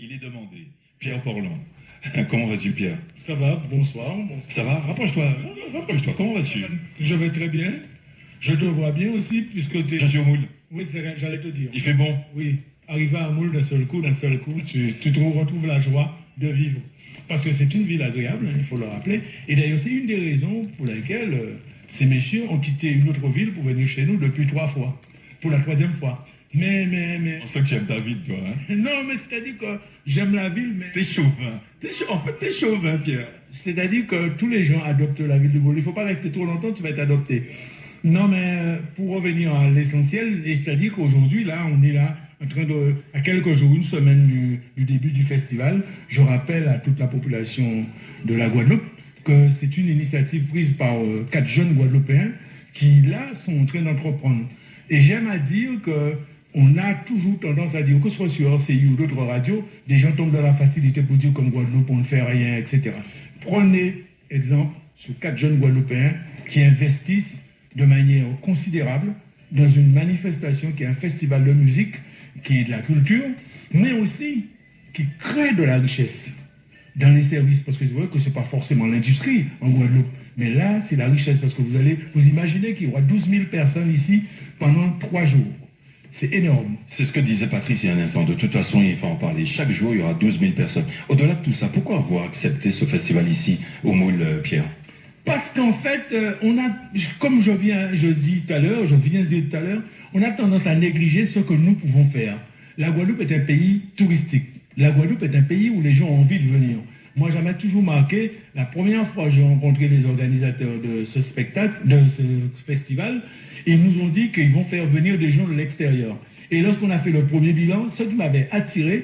Il est demandé. Pierre Porland. Comment vas-tu, Pierre? Ça va, bonsoir. Ça va? Rapproche-toi. Rapproche-toi. Comment vas-tu? Je vais très bien. Je te vois bien aussi, puisque tu es... Je suis au moule. Oui, j'allais te dire. Il fait bon? Oui. Arriver à Moule d'un seul coup, tu retrouves la joie de vivre. Parce que c'est une ville agréable, hein, il faut le rappeler. Et d'ailleurs, c'est une des raisons pour lesquelles ces messieurs ont quitté une autre ville pour venir chez nous depuis 3 fois. Pour la 3e fois. Mais... On sait que tu aimes ta ville, toi. Hein? Non, mais c'est-à-dire que j'aime la ville, mais... T'es chauvin. En fait, t'es chauvin, Pierre. C'est-à-dire que tous les gens adoptent la ville de Moule. Il ne faut pas rester trop longtemps, tu vas être adopté. Non, mais pour revenir à l'essentiel, c'est-à-dire qu'aujourd'hui, là, on est là, en train de, à quelques jours, une semaine du début du festival, je rappelle à toute la population de la Guadeloupe que c'est une initiative prise par 4 jeunes Guadeloupéens qui, là, sont en train d'entreprendre. Et j'aime à dire qu'on a toujours tendance à dire, que ce soit sur RCI ou d'autres radios, des gens tombent dans la facilité pour dire qu'en Guadeloupe, on ne fait rien, etc. Prenez exemple sur 4 jeunes Guadeloupéens qui investissent de manière considérable dans une manifestation qui est un festival de musique, qui est de la culture, mais aussi qui crée de la richesse dans les services, parce que vous voyez que ce n'est pas forcément l'industrie en Guadeloupe, mais là, c'est la richesse, parce que vous imaginez qu'il y aura 12 000 personnes ici pendant 3 jours. C'est énorme. C'est ce que disait Patrice il y a un instant. De toute façon, il faut en parler. Chaque jour, il y aura 12 000 personnes. Au-delà de tout ça, pourquoi avoir accepté ce festival ici, au Moule, Pierre? Parce qu'en fait, comme je viens de dire tout à l'heure, on a tendance à négliger ce que nous pouvons faire. La Guadeloupe est un pays touristique. La Guadeloupe est un pays où les gens ont envie de venir. Moi, ça m'a toujours marqué, la première fois que j'ai rencontré les organisateurs de ce spectacle, de ce festival, ils nous ont dit qu'ils vont faire venir des gens de l'extérieur. Et lorsqu'on a fait le premier bilan, ce qui m'avait attiré,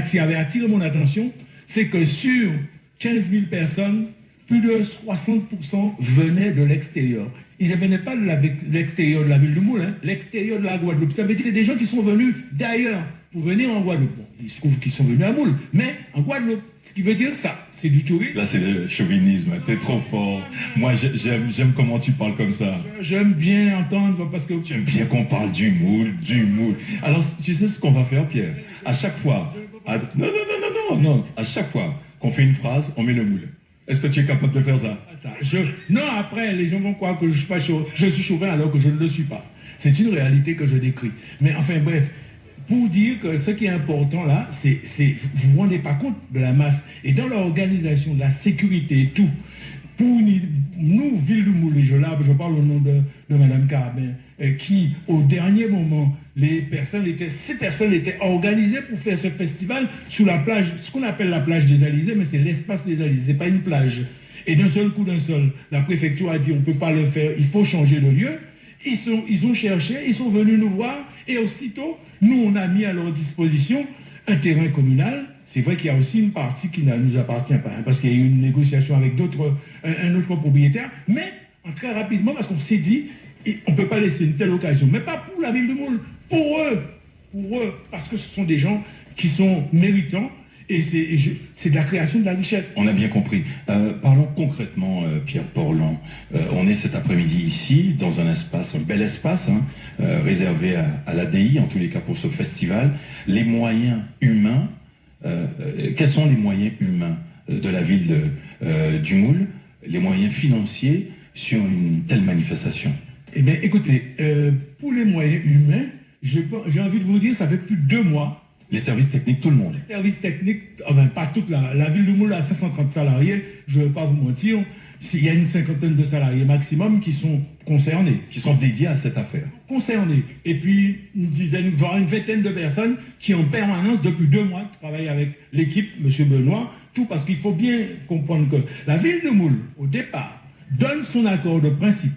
qui avait attiré mon attention, c'est que sur 15 000 personnes, plus de 60% venaient de l'extérieur. Ils ne venaient pas de l'extérieur de la ville de Moule, hein, l'extérieur de la Guadeloupe. Ça veut dire que c'est des gens qui sont venus d'ailleurs pour venir en Guadeloupe. Bon, il se trouve qu'ils sont venus à Moule, mais en Guadeloupe. Ce qui veut dire ça, c'est du tourisme. Là, c'est le chauvinisme. T'es trop fort. Moi, j'aime comment tu parles comme ça. J'aime bien entendre parce que... J'aime bien qu'on parle du Moule, du Moule. Alors, tu sais ce qu'on va faire, Pierre? À chaque fois... Non. À chaque fois qu'on fait une phrase, on met le Moule. Est-ce que tu es capable de faire ça? Non, après, les gens vont croire que je suis pas je suis chauvin alors que je ne le suis pas. C'est une réalité que je décris. Mais enfin, bref, pour dire que ce qui est important là, c'est vous ne vous rendez pas compte de la masse. Et dans l'organisation, de la sécurité et tout, pour nous, Ville du Moule, je parle au nom de Mme Carabin, qui, au dernier moment, ces personnes étaient organisées pour faire ce festival sur la plage, ce qu'on appelle la plage des Alizés, mais c'est l'espace des Alizés, ce n'est pas une plage. Et d'un seul coup, la préfecture a dit on ne peut pas le faire, il faut changer de lieu. Ils ont cherché, ils sont venus nous voir, et aussitôt, nous, on a mis à leur disposition un terrain communal. C'est vrai qu'il y a aussi une partie qui ne nous appartient pas, hein, parce qu'il y a eu une négociation avec un autre propriétaire, mais très rapidement, parce qu'on s'est dit, on ne peut pas laisser une telle occasion, mais pas pour la ville de Moule, pour eux, parce que ce sont des gens qui sont méritants, et c'est de la création de la richesse. On a bien compris. Parlons concrètement, Pierre Porland. On est cet après-midi ici, dans un bel espace, hein, réservé à l'ADI, en tous les cas pour ce festival. Les moyens humains, quels sont les moyens humains de la ville du Moule, les moyens financiers sur une telle manifestation? Eh bien, écoutez, pour les moyens humains, j'ai envie de vous dire, ça fait plus de 2 mois. Les services techniques, tout le monde. Les services techniques, enfin pas toute la ville de Moule a 530 salariés, je ne vais pas vous mentir, il y a une 50aine de salariés maximum qui sont concernés. Qui sont dédiés à cette affaire. Concernés. Et puis une dizaine, voire une vingtaine de personnes qui en permanence, depuis 2 mois, travaillent avec l'équipe, M. Benoît, tout parce qu'il faut bien comprendre que la ville de Moule, au départ, donne son accord de principe.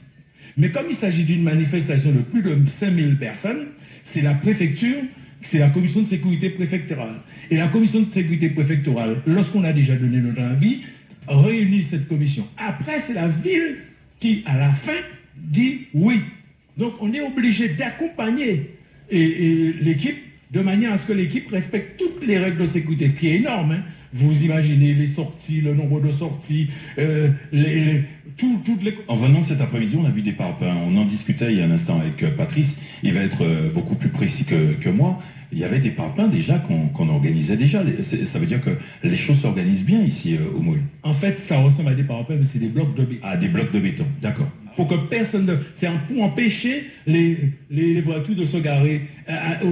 Mais comme il s'agit d'une manifestation de plus de 5000 personnes, c'est la préfecture, c'est la commission de sécurité préfectorale. Et la commission de sécurité préfectorale, lorsqu'on a déjà donné notre avis, réunit cette commission. Après, c'est la ville qui, à la fin, dit oui. Donc, on est obligé d'accompagner l'équipe de manière à ce que l'équipe respecte toutes les règles de sécurité, qui est énorme. Hein. Vous imaginez les sorties, le nombre de sorties, toutes les... En venant cet après-midi, on a vu des parpaings. On en discutait il y a un instant avec Patrice. Il va être beaucoup plus précis que moi. Il y avait des parpaings déjà qu'on organisait déjà. Ça veut dire que les choses s'organisent bien ici au Moule. En fait, ça ressemble à des parpaings, mais c'est des blocs de béton. Ah, des blocs de béton, d'accord. Pour que personne ne... C'est pour empêcher les voitures de se garer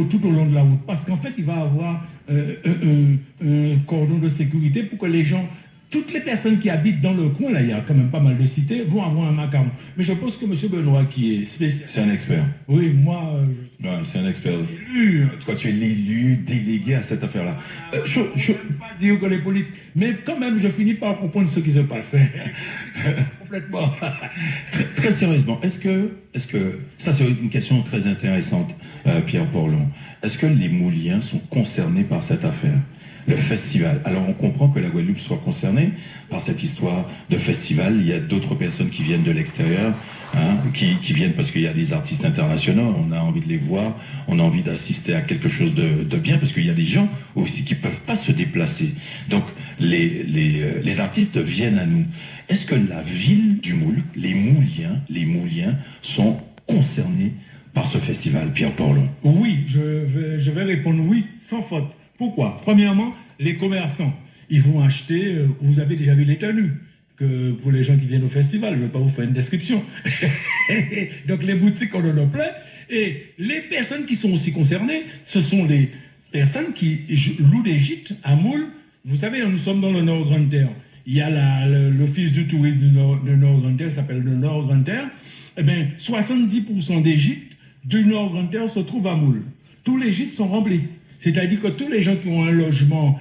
tout au long de la route. Parce qu'en fait, il va y avoir un cordon de sécurité pour que les gens... Toutes les personnes qui habitent dans le coin, là, il y a quand même pas mal de cités, vont avoir un macaron. Mais je pense que M. Benoît, qui est spécial... C'est un expert. Oui, moi... Ouais, c'est un expert. Élu. Toi, tu es l'élu délégué à cette affaire-là. Je ne peux pas dire que les politiques... Mais quand même, je finis par comprendre ce qui se passe. Complètement. Très sérieusement, est-ce que... Ça, c'est une question très intéressante, Pierre Porlon. Est-ce que les Mouliens sont concernés par cette affaire ? Le festival. Alors on comprend que la Guadeloupe soit concernée par cette histoire de festival. Il y a d'autres personnes qui viennent de l'extérieur, hein, qui viennent parce qu'il y a des artistes internationaux, on a envie de les voir, on a envie d'assister à quelque chose de bien, parce qu'il y a des gens aussi qui ne peuvent pas se déplacer. Donc les artistes viennent à nous. Est-ce que la ville du Moule, les Mouliens sont concernés par ce festival, Pierre Porlon? Oui, je vais répondre oui, sans faute. Pourquoi? Premièrement, les commerçants, ils vont acheter, vous avez déjà vu les tenues, que pour les gens qui viennent au festival, je ne vais pas vous faire une description. Donc les boutiques, on en a plein. Et les personnes qui sont aussi concernées, ce sont les personnes qui louent des gîtes à Moule. Vous savez, nous sommes dans le Nord-Grande-Terre. Il y a l'office du tourisme de Nord-Grande-Terre, s'appelle le Nord-Grande-Terre. Eh bien, 70% des gîtes du Nord-Grande-Terre se trouvent à Moule. Tous les gîtes sont remplis. C'est-à-dire que tous les gens qui ont un logement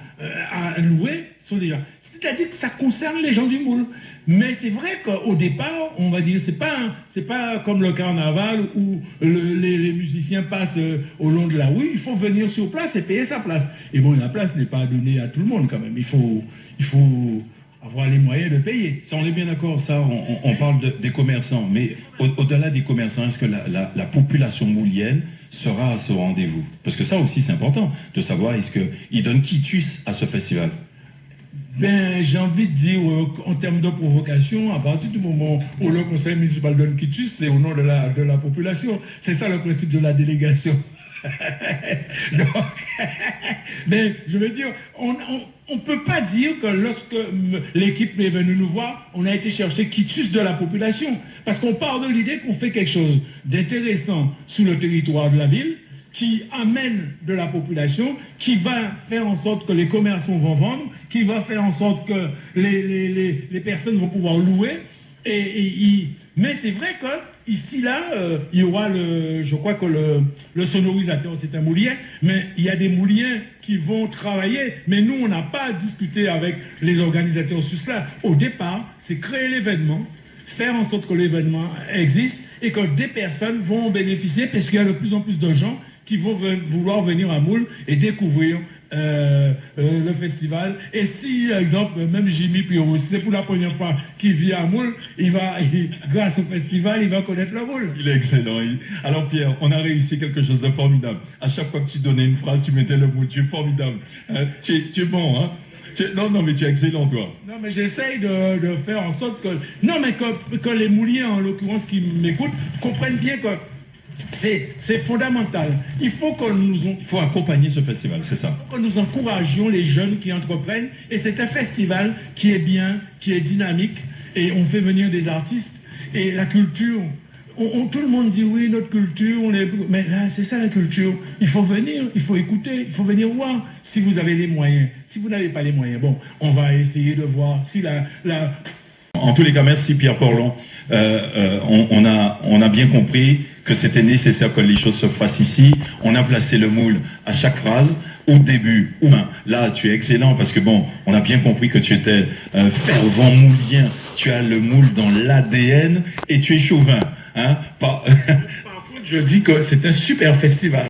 à louer sont déjà... C'est-à-dire que ça concerne les gens du Moule. Mais c'est vrai qu'au départ, on va dire, c'est pas comme le carnaval où les musiciens passent au long de la rue. Il faut venir sur place et payer sa place. Et bon, la place n'est pas donnée à tout le monde quand même. Il faut avoir les moyens de payer. Ça, on est bien d'accord, ça, on parle des commerçants. Mais au-delà des commerçants, est-ce que la population moulienne sera à ce rendez-vous? Parce que ça aussi, c'est important de savoir, est-ce qu'ils donnent quitus à ce festival? Ben, j'ai envie de dire, en termes de provocation, à partir du moment où le conseil municipal donne quitus, c'est au nom de la population. C'est ça le principe de la délégation. Donc, mais je veux dire, on ne peut pas dire que lorsque l'équipe est venue nous voir, on a été chercher quitus de la population. Parce qu'on part de l'idée qu'on fait quelque chose d'intéressant sur le territoire de la ville, qui amène de la population, qui va faire en sorte que les commerçants vont vendre, qui va faire en sorte que les personnes vont pouvoir louer. Mais c'est vrai que ici, là, il y aura je crois que le sonorisateur, c'est un moulien, mais il y a des mouliens qui vont travailler. Mais nous, on n'a pas discuté avec les organisateurs sur cela. Au départ, c'est créer l'événement, faire en sorte que l'événement existe et que des personnes vont en bénéficier parce qu'il y a de plus en plus de gens qui vont vouloir venir à Moule et découvrir le festival. Et si, par exemple, même Jimmy Pierrot, si c'est pour la première fois qu'il vient à Moule, grâce au festival, il va connaître le Moule. Il est excellent. Alors Pierre, on a réussi quelque chose de formidable. À chaque fois que tu donnais une phrase, tu mettais le Moule. Tu es formidable. Tu es bon, hein? Non, mais tu es excellent, toi. Non, mais j'essaye de faire en sorte que... Non, mais que les Mouliens, en l'occurrence, qui m'écoutent, comprennent bien que c'est fondamental. Il faut Il faut accompagner ce festival, c'est ça. Que nous encouragions les jeunes qui entreprennent. Et c'est un festival qui est bien, qui est dynamique. Et on fait venir des artistes. Et la culture... tout le monde dit oui, notre culture, mais là, c'est ça la culture. Il faut venir, il faut écouter, il faut venir voir si vous avez les moyens. Si vous n'avez pas les moyens, bon, on va essayer de voir si En tous les cas, merci Pierre Porlon. On a bien compris que c'était nécessaire que les choses se fassent ici. On a placé le moule à chaque phrase, au début, ou fin. Là, tu es excellent parce que bon, on a bien compris que tu étais fervent moulien. Tu as le moule dans l'ADN et tu es chauvin. Hein? Par contre, je dis que c'est un super festival.